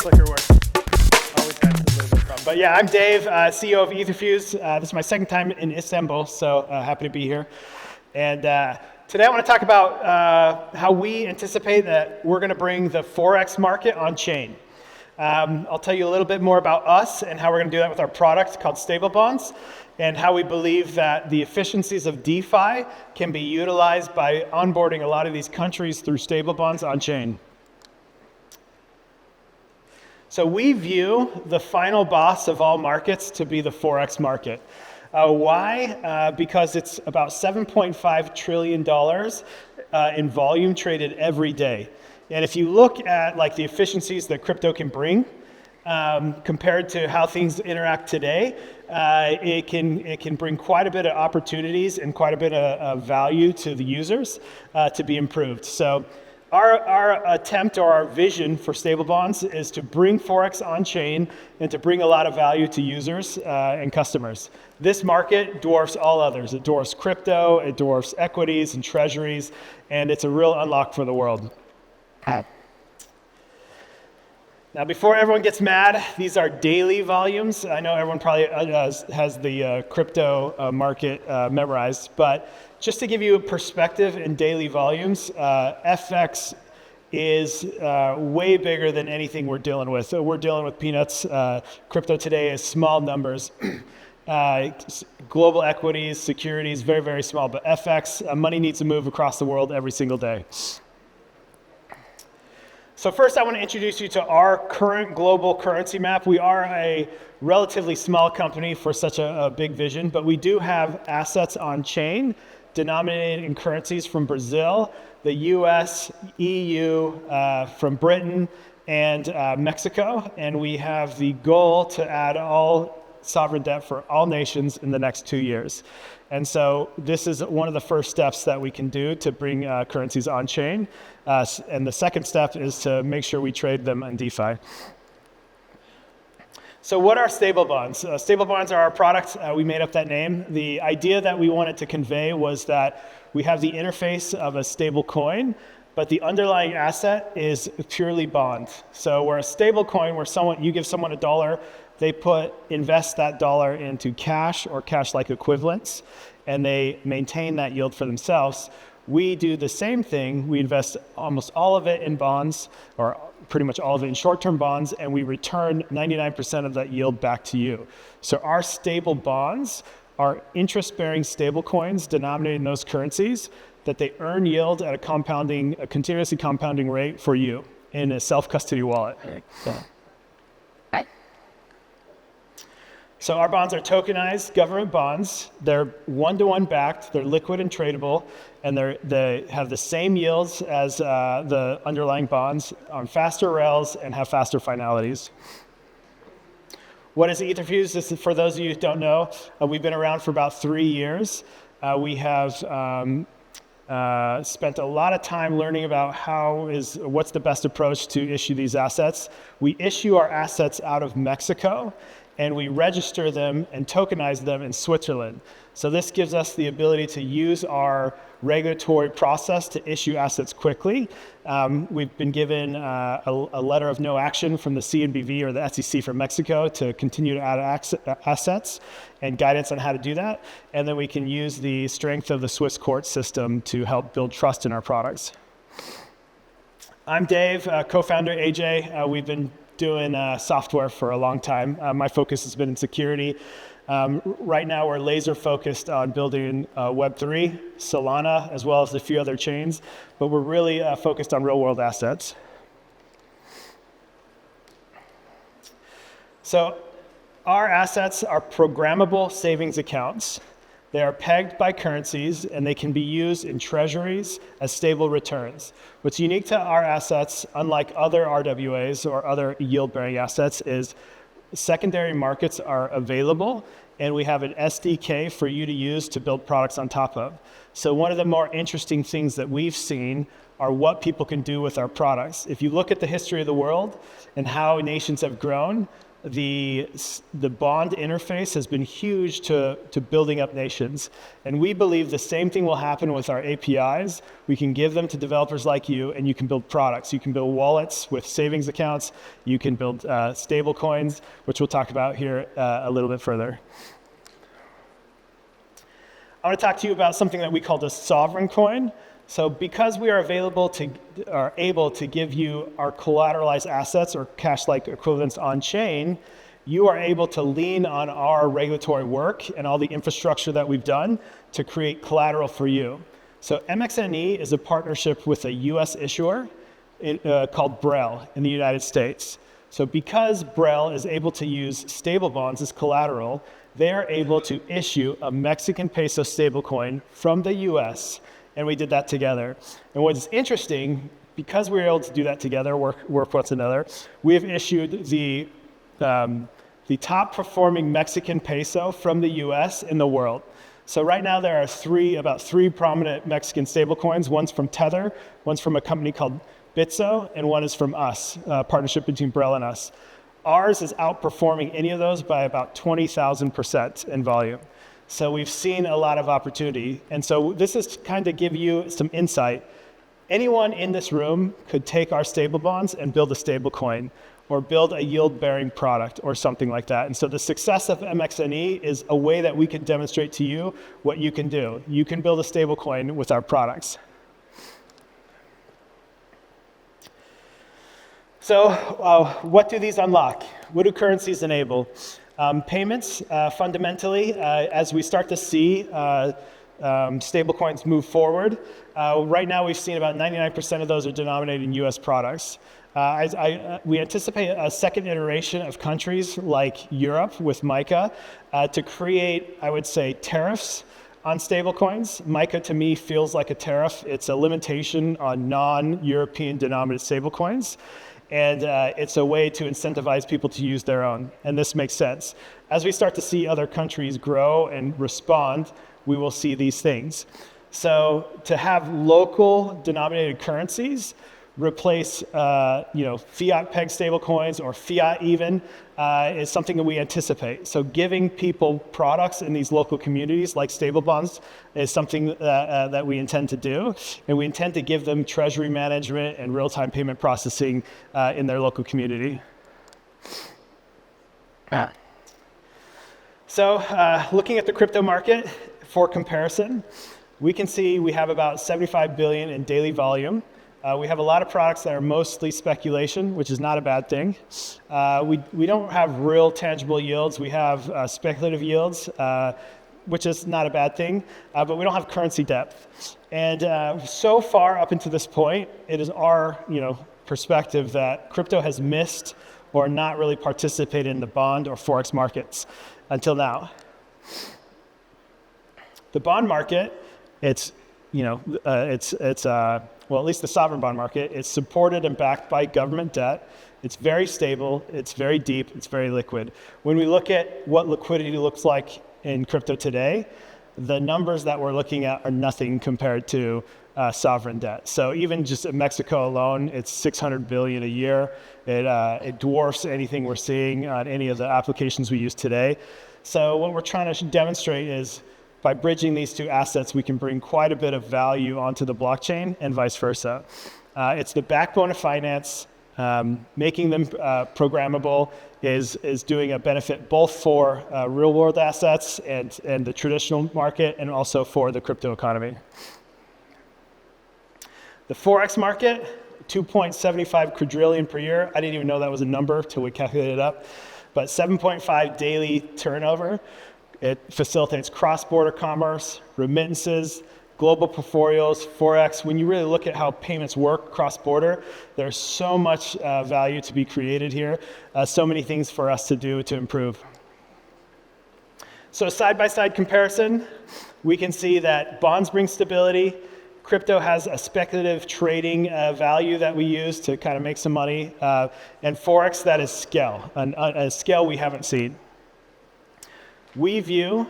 clicker works. Always got a little bit of problem. But yeah, I'm Dave, CEO of Etherfuse. This is my second time in Istanbul, so happy to be here. And today I want to talk about how we anticipate that we're going to bring the Forex market on chain. I'll tell you a little bit more about us and how we're going to do that with our product called Stablebonds, and how we believe that the efficiencies of DeFi can be utilized by onboarding a lot of these countries through Stablebonds on chain. So we view the final boss of all markets to be the Forex market. Why? Because it's about $7.5 trillion in volume traded every day. And if you look at like the efficiencies that crypto can bring, compared to how things interact today, it can bring quite a bit of opportunities and quite a bit of value to the users to be improved. So our attempt or our vision for Stablebonds is to bring Forex on chain and to bring a lot of value to users and customers. This market dwarfs all others. It dwarfs crypto, it dwarfs equities and treasuries, and it's a real unlock for the world. Now, before everyone gets mad, these are daily volumes. I know everyone probably has the crypto market memorized, but just to give you a perspective in daily volumes, FX is way bigger than anything we're dealing with. So we're dealing with peanuts. Crypto today is small numbers. Global equities, securities, very, very small. But FX, money needs to move across the world every single day. So first, I want to introduce you to our current global currency map. We are a relatively small company for such a big vision, but we do have assets on chain denominated in currencies from Brazil, the US, EU, from Britain, and Mexico. And we have the goal to add all sovereign debt for all nations in the next 2 years. And so this is one of the first steps that we can do to bring currencies on chain. And the second step is to make sure we trade them on DeFi. So what are Stablebonds? Stablebonds are our product. We made up that name. The idea that we wanted to convey was that we have the interface of a stable coin, but the underlying asset is purely bond. So we're a stable coin where you give someone $1, they invest that dollar into cash or cash-like equivalents, and they maintain that yield for themselves. We do the same thing. We invest almost all of it in bonds, or pretty much all of it in short-term bonds, and we return 99% of that yield back to you. So our stable bonds are interest-bearing stable coins denominated in those currencies that they earn yield at a continuously compounding rate for you in a self-custody wallet. So our bonds are tokenized government bonds. They're one-to-one backed, they're liquid and tradable, and they have the same yields as the underlying bonds on faster rails and have faster finalities. What is Etherfuse? This is, for those of you who don't know, we've been around for about 3 years. We have spent a lot of time learning about what's the best approach to issue these assets. We issue our assets out of Mexico, and we register them and tokenize them in Switzerland. So this gives us the ability to use our regulatory process to issue assets quickly. We've been given a letter of no action from the CNBV or the SEC from Mexico to continue to add assets and guidance on how to do that. And then we can use the strength of the Swiss court system to help build trust in our products. I'm Dave, co-founder AJ. We've been doing software for a long time. My focus has been in security. Right now we're laser focused on building Web3, Solana, as well as a few other chains, but we're really focused on real world assets. So our assets are programmable savings accounts. They are pegged by currencies, and they can be used in treasuries as stable returns. What's unique to our assets, unlike other RWAs or other yield-bearing assets, is secondary markets are available, and we have an SDK for you to use to build products on top of. So one of the more interesting things that we've seen are what people can do with our products. If you look at the history of the world and how nations have grown, the bond interface has been huge to building up nations. And we believe the same thing will happen with our APIs. We can give them to developers like you, and you can build products. You can build wallets with savings accounts. You can build stable coins, which we'll talk about here a little bit further. I want to talk to you about something that we call the sovereign coin. So because we are able to give you our collateralized assets or cash-like equivalents on chain, you are able to lean on our regulatory work and all the infrastructure that we've done to create collateral for you. So MXNE is a partnership with a US issuer called Brel in the United States. So because Brel is able to use Stablebonds as collateral, they are able to issue a Mexican peso stablecoin from the US, and we did that together. And what's interesting, because we were able to do that together, work with one another, we have issued the top performing Mexican peso from the US in the world. So right now there are about three prominent Mexican stablecoins. One's from Tether, one's from a company called Bitso, and one is from us, a partnership between Brel and us. Ours is outperforming any of those by about 20,000% in volume. So we've seen a lot of opportunity. And so this is to kind of give you some insight. Anyone in this room could take our stable bonds and build a stable coin or build a yield-bearing product or something like that. And so the success of MXNE is a way that we can demonstrate to you what you can do. You can build a stable coin with our products. So what do these unlock? What do currencies enable? Payments, fundamentally, as we start to see stablecoins move forward, right now we've seen about 99% of those are denominated in US products. We anticipate a second iteration of countries like Europe with MiCA to create, I would say, tariffs on stablecoins. MiCA to me feels like a tariff. It's a limitation on non-European denominated stablecoins. And it's a way to incentivize people to use their own. And this makes sense. As we start to see other countries grow and respond, we will see these things. So to have local denominated currencies replace fiat peg stablecoins or fiat even is something that we anticipate. So giving people products in these local communities like Stablebonds is something that we intend to do. And we intend to give them treasury management and real-time payment processing in their local community. So looking at the crypto market for comparison, we can see we have about 75 billion in daily volume. We have a lot of products that are mostly speculation, which is not a bad thing. We don't have real tangible yields. We have speculative yields, which is not a bad thing, but we don't have currency depth. And so far up until this point, it is our perspective that crypto has missed or not really participated in the bond or forex markets until now. The bond market, well, at least the sovereign bond market, it's supported and backed by government debt. It's very stable, it's very deep, it's very liquid. When we look at what liquidity looks like in crypto today, the numbers that we're looking at are nothing compared to sovereign debt. So even just in Mexico alone, it's 600 billion a year. It dwarfs anything we're seeing on any of the applications we use today. So what we're trying to demonstrate is by bridging these two assets, we can bring quite a bit of value onto the blockchain and vice versa. It's the backbone of finance. Making them programmable is doing a benefit both for real world assets and the traditional market and also for the crypto economy. The Forex market, 2.75 quadrillion per year. I didn't even know that was a number until we calculated it up, but 7.5 daily turnover. It facilitates cross-border commerce, remittances, global portfolios, Forex. When you really look at how payments work cross-border, there's so much value to be created here, so many things for us to do to improve. So side-by-side comparison, we can see that bonds bring stability, crypto has a speculative trading value that we use to kind of make some money, and Forex, that is scale, a scale we haven't seen. We view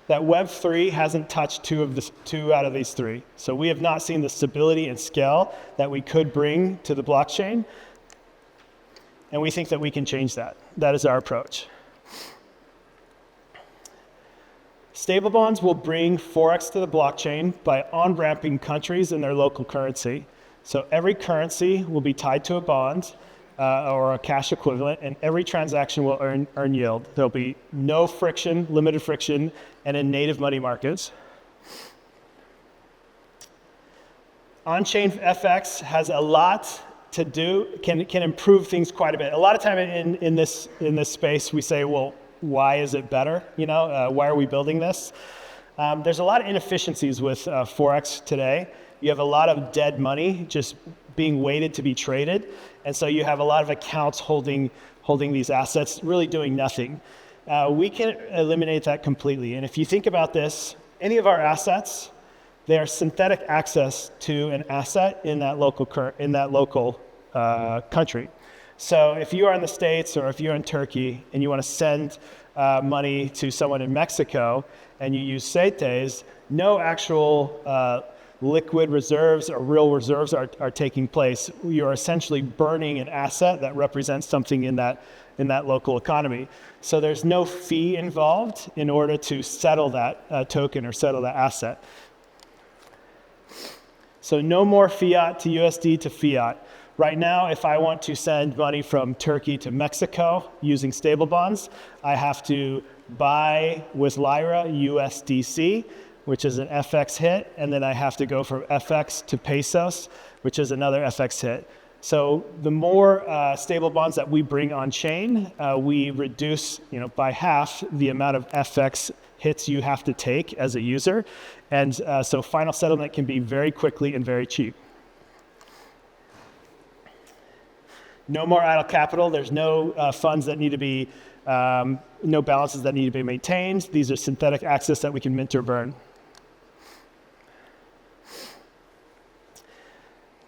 that Web3 hasn't touched two out of these three. So we have not seen the stability and scale that we could bring to the blockchain. And we think that we can change that. That is our approach. Stablebonds will bring Forex to the blockchain by on-ramping countries in their local currency. So every currency will be tied to a bond or a cash equivalent, and every transaction will earn yield. There'll be no friction, limited friction, and in native money markets. On-chain FX has a lot to do, can improve things quite a bit. A lot of time in this space, we say, well, why is it better? Why are we building this? There's a lot of inefficiencies with Forex today. You have a lot of dead money just being waited to be traded. And so you have a lot of accounts holding these assets, really doing nothing. We can eliminate that completely. And if you think about this, any of our assets, they are synthetic access to an asset in that local country. So if you are in the States or if you're in Turkey and you want to send money to someone in Mexico and you use CETES, no actual liquid reserves or real reserves are taking place. You're essentially burning an asset that represents something in that local economy. So there's no fee involved in order to settle that token or settle that asset. So no more fiat to USD to fiat. Right now, if I want to send money from Turkey to Mexico using Stablebonds, I have to buy with Lyra USDC, which is an FX hit, and then I have to go from FX to pesos, which is another FX hit. So the more Stablebonds that we bring on chain, we reduce by half the amount of FX hits you have to take as a user. And so final settlement can be very quickly and very cheap. No more idle capital. There's no funds that need to be, no balances that need to be maintained. These are synthetic access that we can mint or burn.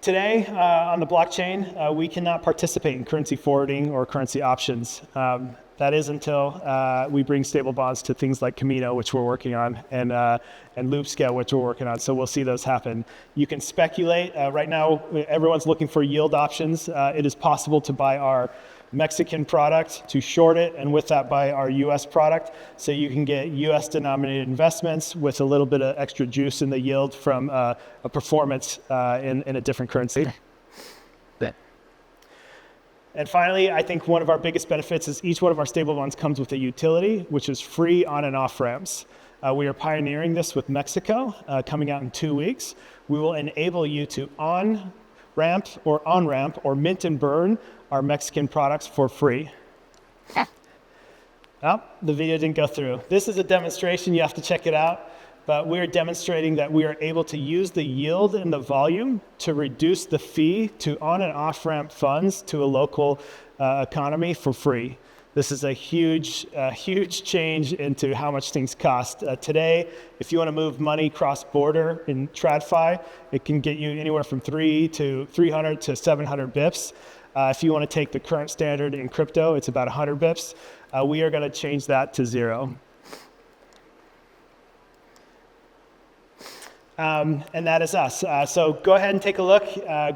Today, on the blockchain, we cannot participate in currency forwarding or currency options. That is until we bring Stablebonds to things like Camino, which we're working on, and Loopscale, which we're working on. So we'll see those happen. You can speculate. Right now, everyone's looking for yield options. It is possible to buy our Mexican product, to short it, and with that buy our US product. So you can get US denominated investments with a little bit of extra juice in the yield from a performance in a different currency. And finally, I think one of our biggest benefits is each one of our Stablebonds comes with a utility, which is free on and off ramps. We are pioneering this with Mexico, coming out in 2 weeks. We will enable you to on-ramp or mint and burn our Mexican products for free. Oh, the video didn't go through. This is a demonstration. You have to check it out. But we're demonstrating that we are able to use the yield and the volume to reduce the fee to on and off ramp funds to a local economy for free. This is a huge change into how much things cost. Today, if you want to move money cross-border in TradFi, it can get you anywhere from 300 to 700 bips. If you want to take the current standard in crypto, it's about 100 bips. We are going to change that to 0. And that is us. So go ahead and take a look.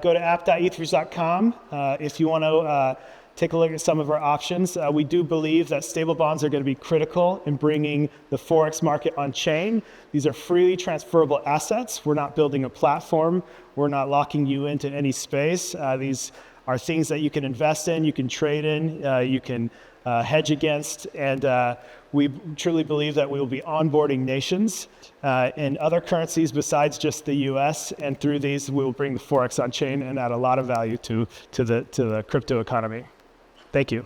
Go to app.etherfuse.com if you want to take a look at some of our options. We do believe that Stablebonds are going to be critical in bringing the Forex market on chain. These are freely transferable assets. We're not building a platform. We're not locking you into any space. These are things that you can invest in, you can trade in, you can hedge against, and we truly believe that we will be onboarding nations in other currencies besides just the US, and through these we will bring the Forex on chain and add a lot of value to the crypto economy. Thank you.